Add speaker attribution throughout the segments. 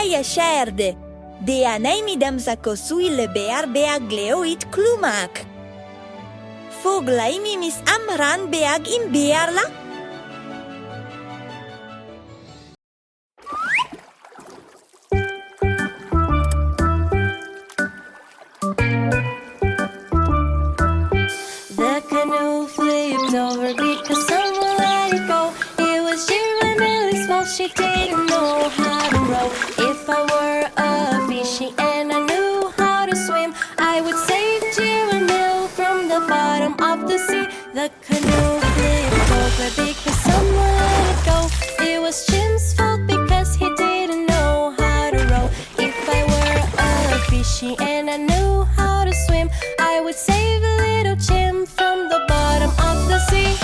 Speaker 1: Gaia sherde. De anaimi Damhsa kosuile mBéar Beag leoit klumak. Foghlaim mis Amhráin Beag mBéar la.
Speaker 2: The canoe flipped over because someone let it go. It was Giramille's fault, she didn't know how to row. If I were a fishy and I knew how to swim, I would save Giramille from the bottom of the sea. The canoe flipped over because someone let it go. It was Jim's fault because he didn't know how to row. If I were a fishy and I knew how to swim, I would save little Jim from the bottom of the sea.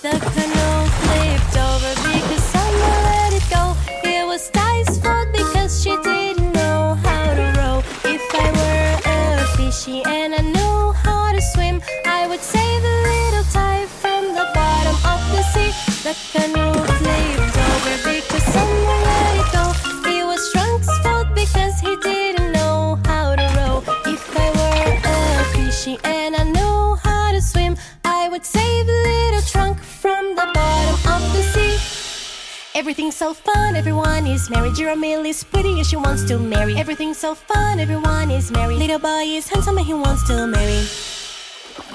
Speaker 2: The canoe flipped over because someone let it go. It was Ty's fault because she didn't know how to row. If I were a fishy and I knew how to swim, I would save a little Ty from the bottom of the sea. The canoe flipped over because someone let it go. It was Trunk's fault because he didn't know how to row. If I were a fishy and I knew how to swim, I would save a little Trunk from the bottom of the sea. Everything's so fun, everyone is merry. Giramille is pretty and she wants to marry. Everything's so fun, everyone is merry. Little boy is handsome and he wants to marry.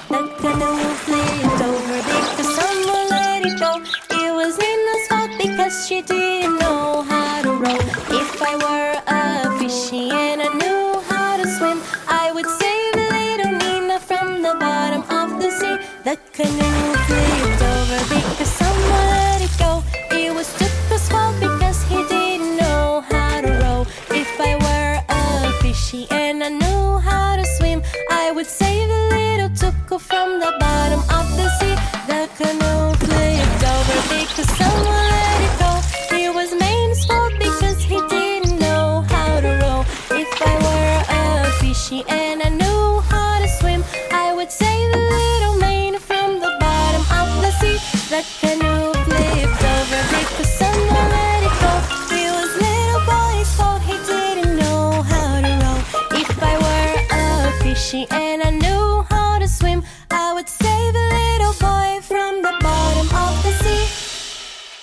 Speaker 2: The canoe flipped over because someone let it go. It was Nina's fault because she didn't know how to row. If I were a fishy and I knew how to swim, I would save little Nina from the bottom of the sea. The canoe flipped over because someone let it go. It was Tuka's fault because he didn't know how to row. If I were a fishy and I knew how to swim, I would save a little Tuka from the bottom of the sea. The canoe flipped over because someone let it go. It was Main's fault because he didn't know how to row. If I were a fishy and I knew how to swim, I would save a little Main from the bottom of the sea. The canoe flipped over because someone let it go. It was little boy's fault, he didn't know how to row. If I were a fishy and I knew how to swim, I would save a little boy from the bottom of the sea.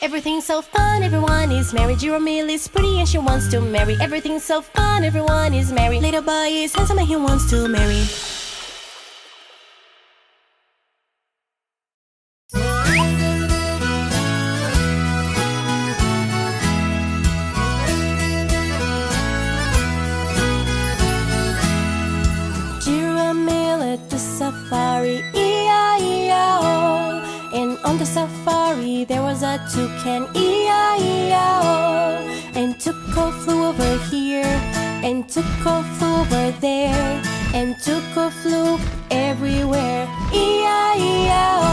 Speaker 2: Everything's so fun, everyone is merry. Giramille is pretty and she wants to marry. Everything's so fun, everyone is merry. Little boy is handsome and he wants to marry. Giramille at the safari, E-I-E-I-O. And on the safari there was a toucan, E-I-E-I-O. And Tuco flew over here, and Tuco flew over there, and Tuco flew everywhere, E-I-E-I-O.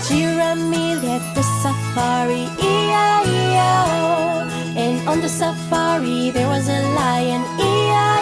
Speaker 2: Giramille at the safari, E-I-E-I-O. And on the safari there was a lion, E-I-E-I-O.